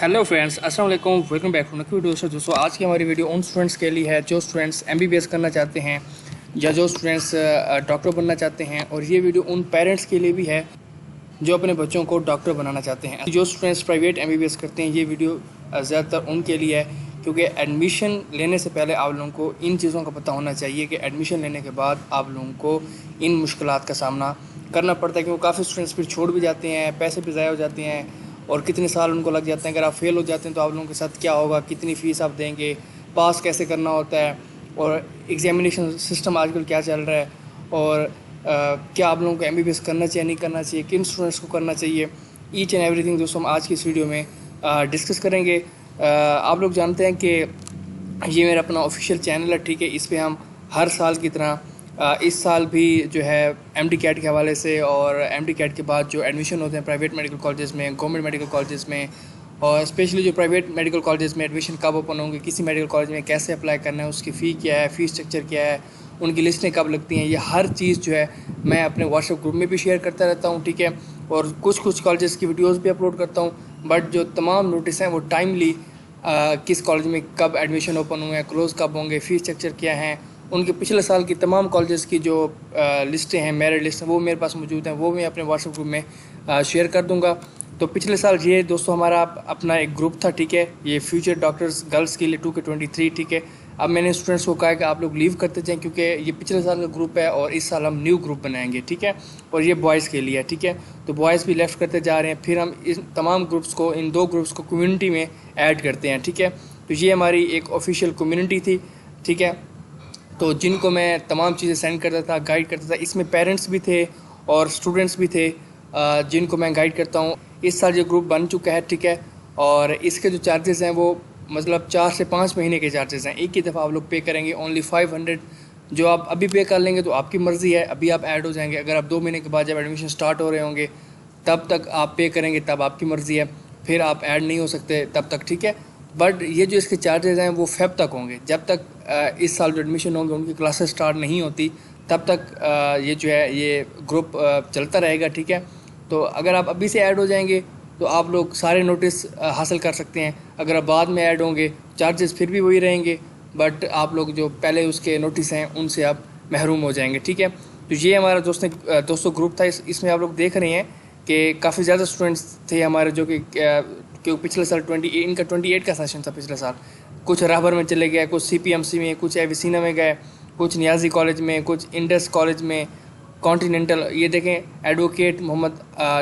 Hello friends, अस्सलाम वालेकुम। Welcome back to नकी वीडियो। दोस्तों आज की हमारी वीडियो उन स्टूडेंट्स के लिए है जो स्टूडेंट्स एमबीबीएस करना चाहते हैं या जो स्टूडेंट्स डॉक्टर बनना चाहते हैं, और ये वीडियो उन पेरेंट्स के लिए भी है जो अपने बच्चों को डॉक्टर बनाना चाहते हैं। जो स्टूडेंट्स प्राइवेट एमबीबीएस करते हैं, ये वीडियो ज़्यादातर उनके लिए है, क्योंकि एडमिशन लेने से पहले आप लोगों को इन चीज़ों का पता होना चाहिए कि एडमिशन लेने के बाद आप लोगों को इन मुश्किलात का सामना करना पड़ता है, क्योंकि काफ़ी स्टूडेंट्स फिर छोड़ भी जाते हैं, पैसे भी ज़ाया हो जाते हैं और कितने साल उनको लग जाते हैं। अगर आप फेल हो जाते हैं तो आप लोगों के साथ क्या होगा, कितनी फ़ीस आप देंगे, पास कैसे करना होता है, और एग्जामिनेशन सिस्टम आजकल क्या चल रहा है, और क्या आप लोगों को एमबीबीएस करना चाहिए नहीं करना चाहिए, किन स्टूडेंट्स को करना चाहिए, ईच एंड एवरीथिंग दोस्तों हम आज की इस वीडियो में डिस्कस करेंगे। आप लोग जानते हैं कि ये मेरा अपना ऑफिशियल चैनल है, ठीक है। इस पर हम हर साल की तरह इस साल भी जो है एमडी कैट के हवाले से और एमडी कैट के बाद जो एडमिशन होते हैं प्राइवेट मेडिकल कॉलेजेस में, गवर्नमेंट मेडिकल कॉलेजेस में, और स्पेशली जो प्राइवेट मेडिकल कॉलेजेस में एडमिशन कब ओपन होंगे, किसी मेडिकल कॉलेज में कैसे अप्लाई करना है, उसकी फ़ी क्या है, फ़ी स्ट्रक्चर क्या है, उनकी लिस्टें कब लगती हैं, ये हर चीज़ जो है मैं अपने व्हाट्सएप ग्रुप में भी शेयर करता रहता हूँ, ठीक है। और कुछ कॉलेजेस की वीडियोज़ भी अपलोड करता हूँ, बट जो तमाम नोटिस हैं वो टाइमली किस कॉलेज में कब एडमिशन ओपन हुए हैं, क्लोज़ कब होंगे, फ़ी स्ट्रक्चर क्या है, उनके पिछले साल की तमाम कॉलेजेस की जो लिस्टें हैं, मेरिट लिस्ट, वो मेरे पास मौजूद हैं, वो मैं अपने व्हाट्सएप ग्रुप में शेयर कर दूंगा। तो पिछले साल ये दोस्तों हमारा अपना एक ग्रुप था, ठीक है, ये फ्यूचर डॉक्टर्स गर्ल्स के लिए 2K23, ठीक है। अब मैंने स्टूडेंट्स को कहा है कि आप लोग लीव करते जाएँ, क्योंकि ये पिछले साल का ग्रुप है और इस साल हम न्यू ग्रुप बनाएंगे, ठीक है। और ये बॉयज़ के लिए है, ठीक है। तो बॉयज़ भी लेफ्ट करते जा रहे हैं, फिर हम इन तमाम ग्रुप्स को, इन दो ग्रुप्स को कम्यूनिटी में ऐड करते हैं, ठीक है। तो ये हमारी एक ऑफिशियल कम्यूनिटी थी, ठीक है। तो जिनको मैं तमाम चीज़ें सेंड करता था, गाइड करता था, इसमें पेरेंट्स भी थे और स्टूडेंट्स भी थे जिनको मैं गाइड करता हूँ। इस साल ये ग्रुप बन चुका है, ठीक है। और इसके जो चार्जेस हैं वो मतलब 4 से 5 महीने के चार्जेस हैं। एक ही दफ़ा आप लोग पे करेंगे, ओनली 500। जो आप अभी पे कर लेंगे तो आपकी मर्ज़ी है, अभी आप ऐड हो जाएंगे। अगर आप 2 महीने के बाद जब एडमिशन स्टार्ट हो रहे होंगे तब तक आप पे करेंगे, तब आपकी मर्ज़ी है, फिर आप ऐड नहीं हो सकते तब तक, ठीक है। बट ये जो इसके चार्जेस हैं वो फेब तक होंगे, जब तक इस साल जो एडमिशन होंगे उनकी क्लासेस स्टार्ट नहीं होती तब तक ये जो है ये ग्रुप चलता रहेगा, ठीक है। तो अगर आप अभी से ऐड हो जाएंगे तो आप लोग सारे नोटिस हासिल कर सकते हैं। अगर आप बाद में ऐड होंगे चार्जेस फिर भी वही रहेंगे, बट आप लोग जो पहले उसके नोटिस हैं उनसे आप महरूम हो जाएंगे, ठीक है। तो ये हमारा दोस्तों ग्रुप था। इसमें आप लोग देख रहे हैं कि काफ़ी ज़्यादा स्टूडेंट्स थे हमारे, जो कि पिछले साल 28 का सेशन था पिछले साल। कुछ राहबर में चले गए, कुछ CPMC में, कुछ एविसिना में गए, कुछ नियाजी कॉलेज में, कुछ इंडस कॉलेज में, कॉन्टिनेंटल। ये देखें एडवोकेट मोहम्मद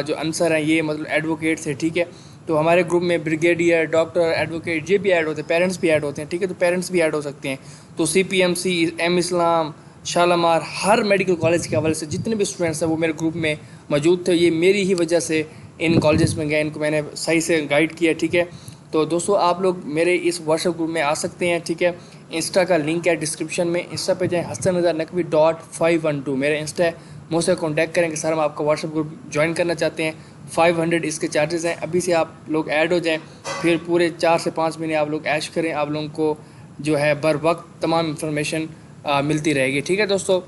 जो अंसर हैं, ये मतलब एडवोकेट थे, ठीक है। तो हमारे ग्रुप में ब्रिगेडियर, डॉक्टर, एडवोकेट ये भी ऐड होते हैं, पेरेंट्स भी ऐड होते हैं, ठीक है। तो पेरेंट्स भी ऐड हो सकते हैं। तो CPMC, एम इस्लाम, शालामार, हर मेडिकल कॉलेज के हवाले से जितने भी स्टूडेंट्स हैं वो मेरे ग्रुप में मौजूद थे। ये मेरी ही वजह से इन कॉलेजेस में गए, इनको मैंने सही से गाइड किया, ठीक है। तो दोस्तों आप लोग मेरे इस व्हाट्सएप ग्रुप में आ सकते हैं, ठीक है। इंस्टा का लिंक है डिस्क्रिप्शन में, इंस्टा पे जाएँ हसन_नकवी.512 मेरा इंस्टा है। मुझसे कॉन्टैक्ट करें कि सर हम आपका व्हाट्सएप ग्रुप ज्वाइन करना चाहते हैं। 500 इसके चार्जेस हैं। अभी से आप लोग ऐड हो जाएं, फिर पूरे 4 से 5 महीने आप लोग ऐश करें, आप लोगों को जो है बर वक्त तमाम इंफॉर्मेशन मिलती रहेगी, ठीक है। दोस्तों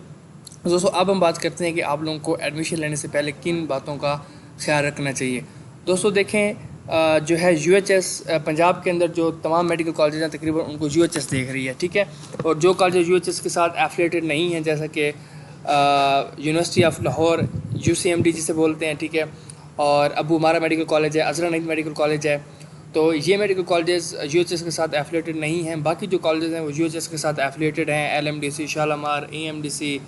अब हम बात करते हैं कि आप लोगों को एडमिशन लेने से पहले किन बातों का ख्याल रखना चाहिए। दोस्तों देखें जो है UHS पंजाब के अंदर जो तमाम मेडिकल कॉलेज हैं तकरीबन उनको UHS देख रही है, ठीक है। और जो कॉलेज UHS के साथ एफिलेटेड नहीं हैं, जैसा कि यूनिवर्सिटी ऑफ लाहौर UCMD जिसे बोलते हैं, ठीक है, और अबू उमारा मेडिकल कॉलेज है, अजरा नईद मेडिकल कॉलेज है, तो ये मेडिकल कॉलेजेस UHS के साथ एफिलेटेड नहीं हैं। बाकी जो कॉलेजेस हैं वो UHS के साथ एफिलेटेड हैं, LMDC, Shalamar, AMDC,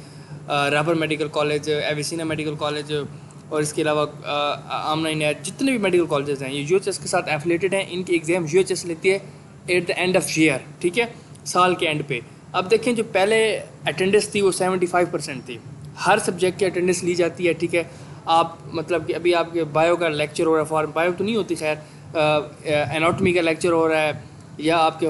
Rahbar medical college, Avicenna medical college, और इसके अलावा आमना इनायत, जितने भी मेडिकल कॉलेजेस हैं ये UHS के साथ एफिलेटेड हैं। इनकी एग्ज़ाम UHS लेती है at the end of year, ठीक है, साल के एंड पे। अब देखें जो पहले अटेंडेंस थी वो 75% थी, हर सब्जेक्ट की अटेंडेंस ली जाती है, ठीक है। आप मतलब कि अभी आपके बायो का लेक्चर हो रहा है, फॉर बायो तो नहीं होती खैर, एनाटॉमी का लेक्चर हो रहा है या आपके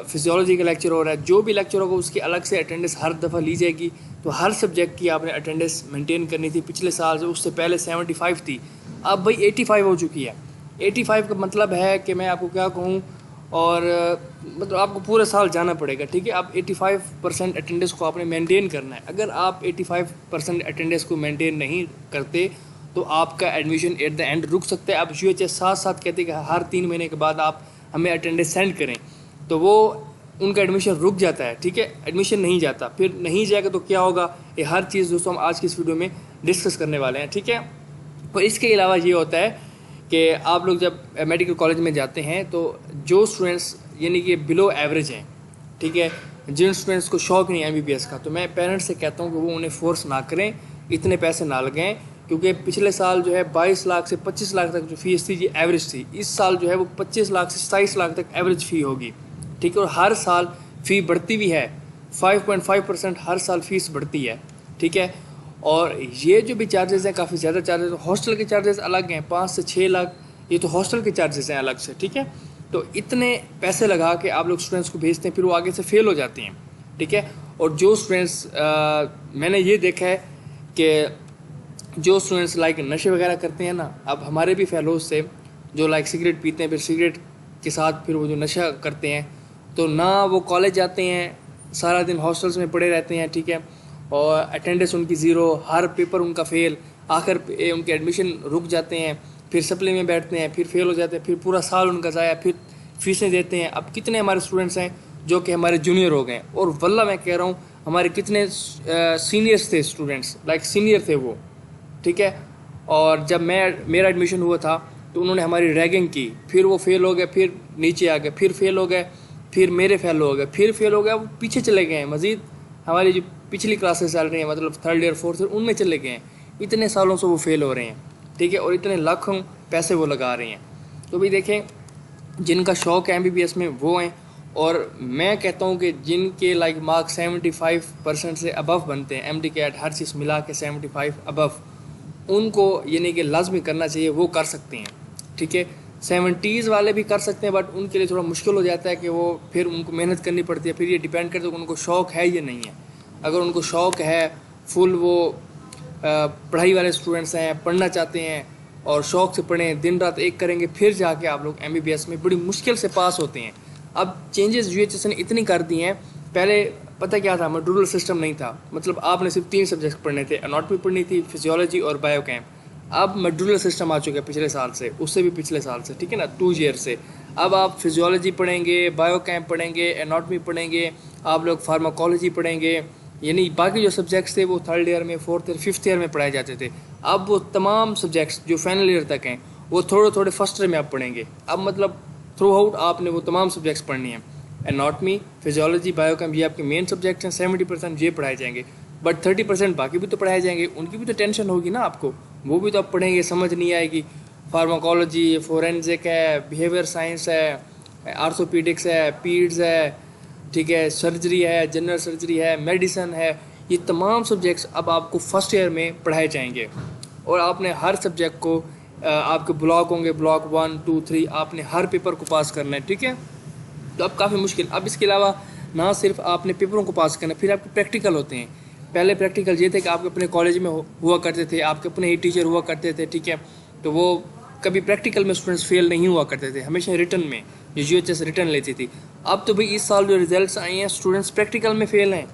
फिजियोलॉजी का लेक्चर हो रहा है, जो भी लेक्चर होगा उसकी अलग से अटेंडेंस हर दफ़ा ली जाएगी। तो हर सब्जेक्ट की आपने अटेंडेंस मेंटेन करनी थी। पिछले साल जो उससे पहले 75 थी, अब भाई 85 हो चुकी है। 85 का मतलब है कि मैं आपको क्या कहूँ, और मतलब आपको पूरे साल जाना पड़ेगा, ठीक है। अब 85% अटेंडेंस को आपने मेंटेन करना है। अगर आप 85% अटेंडेंस को मेंटेन नहीं करते तो आपका एडमिशन एट द एंड रुक सकता है। अब UHS साथ साथ कहते हैं कि हर 3 महीने के बाद आप हमें अटेंडेंस सेंड करें, तो वो उनका एडमिशन रुक जाता है, ठीक है, एडमिशन नहीं जाता। फिर नहीं जाएगा तो क्या होगा, ये हर चीज़ दोस्तों हम आज की इस वीडियो में डिस्कस करने वाले हैं, ठीक है। और इसके अलावा ये होता है कि आप लोग जब मेडिकल कॉलेज में जाते हैं तो जो स्टूडेंट्स यानी कि बिलो एवरेज हैं, ठीक है, जिन स्टूडेंट्स को शौक नहीं है MBBS का, तो मैं पेरेंट्स से कहता हूँ कि वो उन्हें फोर्स ना करें, इतने पैसे ना लगाएं, क्योंकि पिछले साल जो है 22 लाख से 25 लाख तक जो फीस थी ये एवरेज थी। इस साल जो है वो 25 लाख से 27 लाख तक एवरेज फ़ी होगी, ठीक है। और हर साल फ़ी बढ़ती भी है, 5.5% हर साल फीस बढ़ती है, ठीक है। और ये जो भी चार्जेस हैं काफ़ी ज़्यादा चार्जेस, हॉस्टल के चार्जेस अलग हैं, 5 से 6 लाख, ये तो हॉस्टल के चार्जेस हैं अलग से, ठीक है। तो इतने पैसे लगा के आप लोग स्टूडेंट्स को भेजते हैं, फिर वो आगे से फेल हो जाती हैं, ठीक है। और जो स्टूडेंट्स मैंने ये देखा है कि जो स्टूडेंट्स लाइक नशे वगैरह करते हैं ना, अब हमारे भी फेलोज से जो लाइक सिगरेट पीते हैं, फिर सिगरेट के साथ फिर वो जो नशा करते हैं, तो ना वो कॉलेज जाते हैं, सारा दिन हॉस्टल्स में पड़े रहते हैं, ठीक है, और अटेंडेंस उनकी ज़ीरो, हर पेपर उनका फेल, आखिर उनके एडमिशन रुक जाते हैं, फिर सप्ली में बैठते हैं, फिर फेल हो जाते हैं, फिर पूरा साल उनका ज़ाया, फिर फीसें देते हैं। अब कितने हमारे स्टूडेंट्स हैं जो कि हमारे जूनियर हो गए, और वल्ला मैं कह रहा हूँ हमारे कितने सीनियर्स थे, स्टूडेंट्स लाइक सीनियर थे वो, ठीक है। और जब मेरा एडमिशन हुआ था तो उन्होंने हमारी रैगिंग की, फिर वो फेल हो गए, फिर नीचे आ गए, फिर फेल हो गए, फिर मेरे फेल हो गए, फिर फेल हो गया, वो पीछे चले गए हैं, मज़ीद हमारी जो पिछली क्लासेस चल रही हैं, मतलब 3rd ईयर 4th ईयर, उनमें चले गए हैं। इतने सालों से वो फेल हो रहे हैं, ठीक है, और इतने लाखों पैसे वो लगा रहे हैं। तो भाई देखें, जिनका शौक़ है MBBS में वो हैं, और मैं कहता हूँ कि जिनके लाइक मार्क्स 75% से अबव बनते हैं, MD कैट हर चीज़ मिला के 75 अबव, उनको यानी कि लाजमी करना चाहिए, वो कर सकते हैं, ठीक है। 70s वाले भी कर सकते हैं, बट उनके लिए थोड़ा मुश्किल हो जाता है कि वो फिर उनको मेहनत करनी पड़ती है, फिर ये डिपेंड करता है कि उनको शौक़ है या नहीं है। अगर उनको शौक़ है, फुल वो पढ़ाई वाले स्टूडेंट्स हैं, पढ़ना चाहते हैं और शौक़ से पढ़ें, दिन रात एक करेंगे, फिर जाके आप लोग MBBS में बड़ी मुश्किल से पास होते हैं। अब चेंजेस UHS ने इतनी कर दी हैं, पहले पता क्या था, मॉड्यूलर सिस्टम नहीं था, मतलब आपने सिर्फ 3 सब्जेक्ट पढ़ने थे, एनाटॉमी पढ़नी थी, फिजियोलॉजी और बायोकेम। अब मॉड्यूलर सिस्टम आ चुका है पिछले साल से, उससे भी पिछले साल से, ठीक है ना, 2 ईयर से। अब आप फिजियोलॉजी पढ़ेंगे, बायोकेम पढ़ेंगे, एनाटॉमी पढ़ेंगे, आप लोग फार्माकोलॉजी पढ़ेंगे, यानी बाकी जो सब्जेक्ट्स थे वो 3rd ईयर में, 4th ईयर, 5th ईयर में पढ़ाए जाते थे। अब वो तमाम सब्जेक्ट्स जो फाइनल ईयर तक हैं वो थोड़े थोड़े फर्स्ट ईयर में आप पढ़ेंगे। अब मतलब थ्रू आउट आपने वो तमाम सब्जेक्ट्स पढ़नी हैं, एनाटॉमी, फिजियोलॉजी, बायोकेम, ये आपके मेन सब्जेक्ट्स हैं, 70% ये पढ़ाए जाएंगे, बट 30% बाकी भी तो पढ़ाए जाएंगे, उनकी भी तो टेंशन होगी ना आपको, वो भी तो आप पढ़ेंगे, समझ नहीं आएगी। फार्माकोलॉजी, फोरेंसिक है, बिहेवियर साइंस है, आर्थोपीडिक्स है, पीड्स है, ठीक है, सर्जरी है, जनरल सर्जरी है, मेडिसन है, ये तमाम सब्जेक्ट्स अब आपको फर्स्ट ईयर में पढ़ाए जाएंगे। और आपने हर सब्जेक्ट को आपके ब्लॉक होंगे, ब्लॉक 1, 2, 3, आपने हर पेपर को पास करना है, ठीक है। तो अब काफ़ी मुश्किल। अब इसके अलावा ना सिर्फ आपने पेपरों को पास करना है, फिर आपके प्रैक्टिकल होते हैं। पहले प्रैक्टिकल ये थे कि आपके अपने कॉलेज में हुआ करते थे, आपके अपने ही टीचर हुआ करते थे, ठीक है, तो वो कभी प्रैक्टिकल में स्टूडेंट्स फेल नहीं हुआ करते थे, हमेशा रिटर्न में जो UHS रिटर्न लेती थी। अब तो भाई इस साल जो रिजल्ट्स आए हैं, स्टूडेंट्स प्रैक्टिकल में फेल हैं।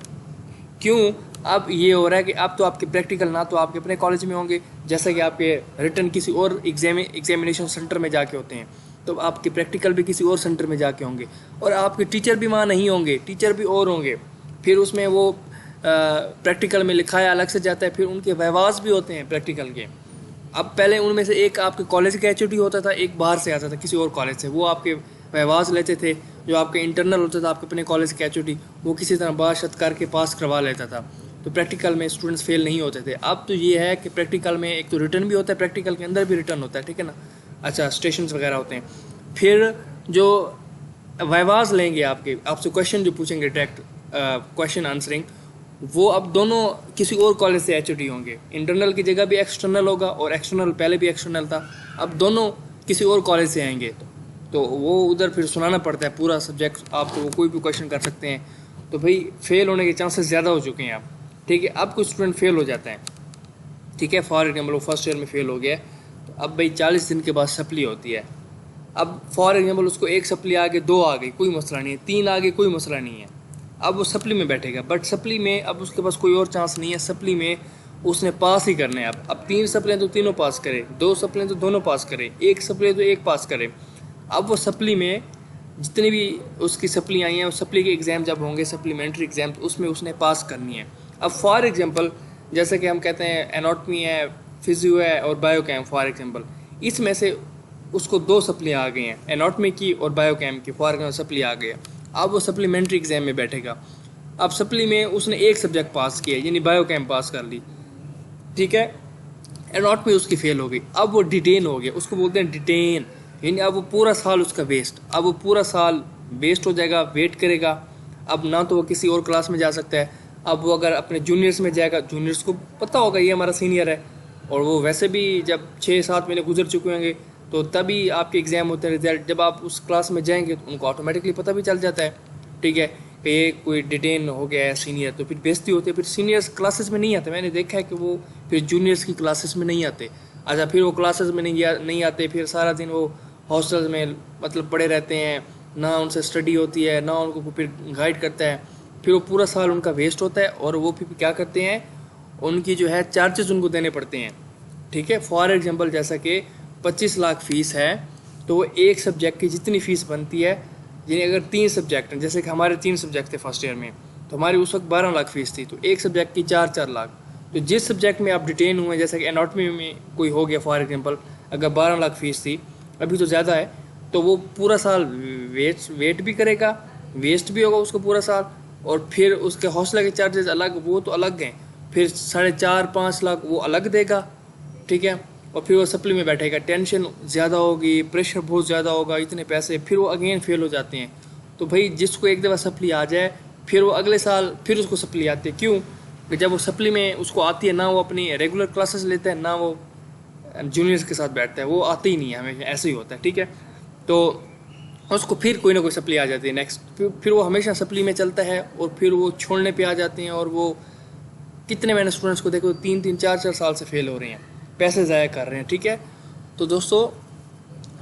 क्यों? अब ये हो रहा है कि अब तो आपके प्रैक्टिकल ना तो आपके अपने कॉलेज में होंगे, जैसा कि आपके रिटर्न किसी और एग्जामिनेशन सेंटर में जाके होते हैं, तो आपके प्रैक्टिकल भी किसी और सेंटर में जाके होंगे, और आपके टीचर भी वहाँ नहीं होंगे, टीचर भी और होंगे। फिर उसमें वो प्रैक्टिकल में लिखाया अलग से जाता है, फिर उनके व्यवास भी होते हैं प्रैक्टिकल के। अब पहले उनमें से एक आपके कॉलेज का HOD होता था, एक बाहर से आता था किसी और कॉलेज से, वो आपके व्यवास लेते थे। जो आपके इंटरनल होता था आपके अपने कॉलेज का HOD, वो किसी तरह बाशत करके पास करवा लेता था, तो प्रैक्टिकल में स्टूडेंट्स फेल नहीं होते थे। अब तो ये है कि प्रैक्टिकल में एक तो रिटर्न भी होता है, प्रैक्टिकल के अंदर भी रिटर्न होता है, ठीक है ना, अच्छा, स्टेशंस वगैरह होते हैं। फिर जो वाइवाज लेंगे आपसे क्वेश्चन जो पूछेंगे डायरेक्ट क्वेश्चन आंसरिंग, वो अब दोनों किसी और कॉलेज से HOD होंगे। इंटरनल की जगह भी एक्सटर्नल होगा, और एक्सटर्नल पहले भी एक्सटर्नल था, अब दोनों किसी और कॉलेज से आएंगे, तो वो उधर फिर सुनाना पड़ता है पूरा सब्जेक्ट, आपको वो कोई भी क्वेश्चन कर सकते हैं। तो भाई फेल होने के चांसेस ज़्यादा हो चुके हैं आप, ठीक है। अब कोई स्टूडेंट फेल हो जाता है, ठीक है, फॉर एग्जाम्पल वो फर्स्ट ईयर में फेल हो गया, तो अब भाई 40 दिन के बाद सप्ली होती है। अब फॉर एग्जाम्पल उसको 1 सप्ली आ गई, 2 आ गई, कोई मसला नहीं है, 3 आ गई, कोई मसला नहीं है, अब वो सप्ली में बैठेगा। बट सप्ली में अब उसके पास कोई और चांस नहीं है, सप्ली में उसने पास ही करने हैं। अब 3 सप्ली तो तीनों पास करे, 2 सप्ली तो दोनों पास करे, 1 सप्ली तो 1 पास करे। अब वो सप्ली में जितनी भी उसकी सप्ली आई हैं, उस सप्ली के एग्ज़ाम जब होंगे, सप्लीमेंट्री एग्ज़ाम, तो उसमें उसने पास करनी है। अब फॉर एग्जांपल जैसे कि हम कहते हैं एनाटॉमी है, फिजियो है और बायोकेम, फॉर एग्जांपल इसमें से उसको 2 सप्ली आ गई हैं, एनाटॉमी की और बायोकेम की, फॉर एग्जाम्पल सप्ली आ गई है। अब वो सप्लीमेंट्री एग्ज़ाम में बैठेगा। अब सप्ली में उसने 1 सब्जेक्ट पास किया, यानी बायोकेम पास कर ली, ठीक है, एनाटॉमी उसकी फेल हो गई। अब वो डिटेन हो गया, उसको बोलते हैं डिटेन, यानी अब वो पूरा साल उसका वेस्ट, अब वो पूरा साल वेस्ट हो जाएगा, वेट करेगा। अब ना तो वो किसी और क्लास में जा सकता है, अब वो अगर अपने जूनियर्स में जाएगा, जूनियर्स को पता होगा ये हमारा सीनियर है, और वो वैसे भी जब 6-7 महीने गुजर चुके होंगे तो तभी आपके एग्ज़ाम होते हैं, रिजल्ट जब आप उस क्लास में जाएंगे तो उनको ऑटोमेटिकली पता भी चल जाता है, ठीक है, कि ये कोई डिटेन हो गया है सीनियर, तो फिर बेइज्जती होती है, फिर सीनियर्स क्लासेस में नहीं आते। मैंने देखा है कि वो फिर जूनियर्स की क्लासेस में नहीं आते। अच्छा, फिर वो क्लासेस में नहीं आते, फिर सारा दिन वो हॉस्टल्स में मतलब पड़े रहते हैं, ना उनसे स्टडी होती है, ना उनको फिर गाइड करता है, फिर वो पूरा साल उनका वेस्ट होता है। और वो फिर क्या करते हैं, उनकी जो है चार्जेस उनको देने पड़ते हैं, ठीक है। फॉर एग्जांपल जैसा कि 25 लाख फीस है, तो वो एक सब्जेक्ट की जितनी फ़ीस बनती है, यानी अगर 3 सब्जेक्ट हैं, जैसे कि हमारे 3 सब्जेक्ट थे फर्स्ट ईयर में, तो हमारी उस वक्त 12 लाख फीस थी, तो एक सब्जेक्ट की 4-4 लाख। तो जिस सब्जेक्ट में आप डिटेन हुए, जैसे कि एनाटॉमी में कोई हो गया फॉर एग्जांपल, अगर 12 लाख फीस थी, अभी तो ज़्यादा है, तो वो पूरा साल वेट भी करेगा, वेस्ट भी होगा उसको पूरा साल, और फिर उसके हौसले के चार्जेस अलग, वो तो अलग हैं, फिर 4.5-5 लाख वो अलग देगा, ठीक है। और फिर वो सप्ली में बैठेगा, टेंशन ज़्यादा होगी, प्रेशर बहुत ज़्यादा होगा, इतने पैसे, फिर वो अगेन फेल हो जाते हैं। तो भाई जिसको एक दफ़ा सप्ली आ जाए, फिर वो अगले साल फिर उसको सप्ली आती है, क्यों? कि जब वो सप्ली में उसको आती है ना, वो अपनी रेगुलर क्लासेस लेता है, ना वो जूनियर्स के साथ बैठता है, वो आते ही नहीं है, हमेशा ऐसे ही होता है, ठीक है। तो उसको फिर कोई ना कोई सप्ली आ जाती है नेक्स्ट, फिर वो हमेशा सप्ली में चलता है, और फिर वो छोड़ने पे आ जाते हैं। और वो कितने मैंने स्टूडेंट्स को देखो 3-3 4-4 साल से फेल हो रहे हैं, पैसे ज़ाया कर रहे हैं, ठीक है। तो दोस्तों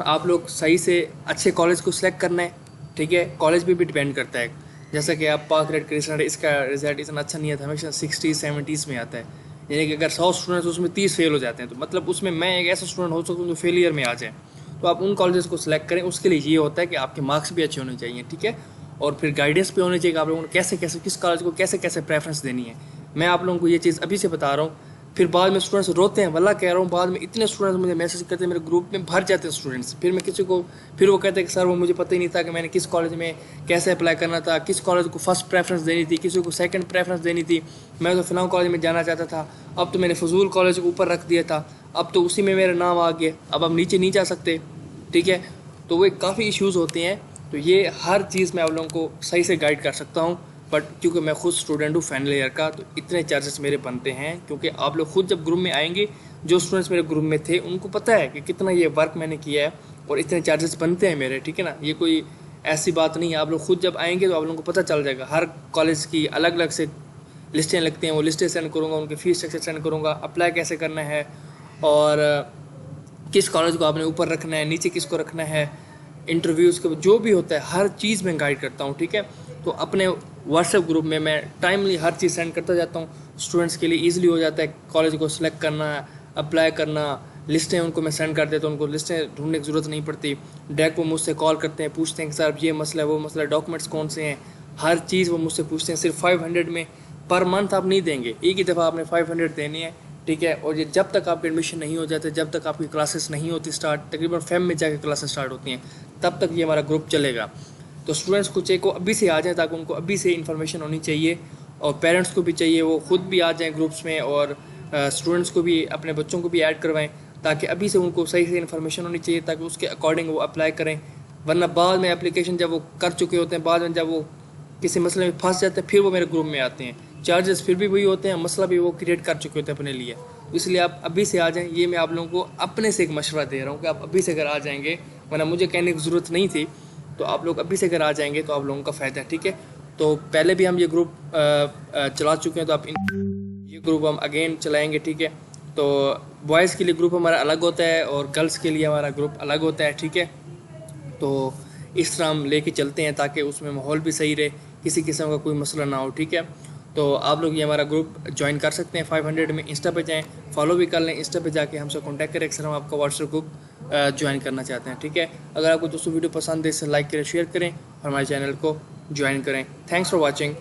आप लोग सही से अच्छे कॉलेज को सिलेक्ट करना है, ठीक है। कॉलेज पे भी डिपेंड करता है, जैसा कि आप पाक रेड क्रिस्टन, इसका रिजल्ट इतना अच्छा नहीं आता, हमेशा 60-70s में आता है, यानी कि अगर 100 स्टूडेंट्स उसमें 30 फेल हो जाते हैं, तो मतलब उसमें मैं एक ऐसा स्टूडेंट हो सकता हूँ जो फेलियर में आ जाए। तो आप उन कॉलेजेस को सिलेक्ट करें, उसके लिए ये होता है कि आपके मार्क्स भी अच्छे होने चाहिए, ठीक है। और फिर गाइडेंस भी होनी चाहिए कि आप लोगों को कैसे कैसे किस कॉलेज को कैसे कैसे प्रेफरेंस देनी है। मैं आप लोगों को ये चीज़ अभी से बता रहा हूँ, फिर बाद में स्टूडेंट्स रोते हैं, वल्ला कह रहा हूँ, बाद में इतने स्टूडेंट्स मुझे मैसेज करते हैं, मेरे ग्रुप में भर जाते हैं स्टूडेंट्स, फिर मैं किसी को, फिर वो कहते हैं कि सर वो मुझे पता ही नहीं था कि मैंने किस कॉलेज में कैसे अप्लाई करना था, किस कॉलेज को फर्स्ट प्रेफरेंस देनी थी, किसी को सेकंड प्रेफरेंस देनी थी, मैं तो फिलहाल कॉलेज में जाना चाहता था, अब तो मैंने फजूल कॉलेज को ऊपर रख दिया था, अब तो उसी में मेरा नाम आ गया, अब आप नीचे नहीं जा सकते, ठीक है। तो वो काफ़ी इश्यूज़ होते हैं। तो ये हर चीज़ मैं आप लोगों को सही से गाइड कर सकता हूँ, बट क्योंकि मैं खुद स्टूडेंट हूँ फाइनल ईयर का, तो इतने चार्जेस मेरे बनते हैं, क्योंकि आप लोग खुद जब ग्रुप में आएंगे, जो स्टूडेंट्स मेरे ग्रुप में थे उनको पता है कि कितना ये वर्क मैंने किया है और इतने चार्जेस बनते हैं मेरे, ठीक है ना। ये कोई ऐसी बात नहीं है, आप लोग खुद जब आएंगे तो आप लोगों को पता चल जाएगा। हर कॉलेज की अलग अलग से लिस्टें लगती हैं, वो लिस्टें सेंड करूँगा, उनके फीस स्ट्रक्चर सेंड करूँगा, अप्लाई कैसे करना है, और किस कॉलेज को आपने ऊपर रखना है, नीचे किसको रखना है, इंटरव्यूज़ के जो भी होता है हर चीज़ मैं गाइड करता हूँ, ठीक है। तो अपने व्हाट्सएप ग्रुप में मैं टाइमली हर चीज़ सेंड करता जाता हूँ, स्टूडेंट्स के लिए ईजिली हो जाता है कॉलेज को सिलेक्ट करना, अप्लाई करना, लिस्टें उनको मैं सेंड कर देता हूँ, उनको लिस्टें ढूंढने की ज़रूरत नहीं पड़ती, डायरेक्ट वो मुझसे कॉल करते हैं, पूछते हैं कि सर ये मसला है, वो मसला है, डॉक्यूमेंट्स कौन से हैं, हर चीज़ वो मुझसे पूछते हैं। सिर्फ 500 में पर मंथ आप नहीं देंगे, एक ही दफ़ा आपने 500 देनी है, ठीक है। और ये जब तक आपके एडमिशन नहीं हो जाते, जब तक आपकी क्लासेस नहीं होती स्टार्ट, तकरीबन फेब में जाके क्लासेस स्टार्ट होती हैं, तब तक ये हमारा ग्रुप चलेगा। तो स्टूडेंट्स को चाहिए को अभी से आ जाएं, ताकि उनको अभी से इन्फॉर्मेशन होनी चाहिए, और पेरेंट्स को भी चाहिए वो खुद भी आ जाएं ग्रुप्स में, और स्टूडेंट्स को भी, अपने बच्चों को भी ऐड करवाएं, ताकि अभी से उनको सही से इन्फॉर्मेशन होनी चाहिए, ताकि उसके अकॉर्डिंग वो अप्लाई करें। वरना बाद में एप्लीकेशन जब वो कर चुके होते हैं, बाद में जब वो किसी मसले में फंस जाते हैं, फिर वो मेरे ग्रुप में आते हैं, चार्जेस फिर भी वही होते हैं, मसला भी वो क्रिएट कर चुके होते हैं अपने लिए। इसलिए आप अभी से आ जाएं, ये मैं आप लोगों को अपने से एक मशवरा दे रहा हूँ कि आप अभी से अगर आ जाएंगे, वरना मुझे कहने की ज़रूरत नहीं थी, तो आप लोग अभी से अगर आ जाएंगे तो आप लोगों का फ़ायदा है, ठीक है। तो पहले भी हम ये ग्रुप चला चुके हैं, तो आप ये ग्रुप हम अगेन चलाएंगे, ठीक है। तो बॉयज़ के लिए ग्रुप हमारा अलग होता है और गर्ल्स के लिए हमारा ग्रुप अलग होता है, ठीक है। तो इस तरह हम लेके चलते हैं, ताकि उसमें माहौल भी सही रहे, किसी किस्म का कोई मसला ना हो, ठीक है। तो आप लोग ये हमारा ग्रुप ज्वाइन कर सकते हैं 500 में। इंस्टा पे जाएं, फॉलो भी कर लें, इंस्टा पे जाके हमसे कॉन्टैक्ट करें अक्सर हम आपका व्हाट्सएप ग्रुप ज्वाइन करना चाहते हैं, ठीक है। अगर आपको दोस्तों वीडियो पसंद है इसे लाइक करें, शेयर करें और हमारे चैनल को ज्वाइन करें। Thanks for watching.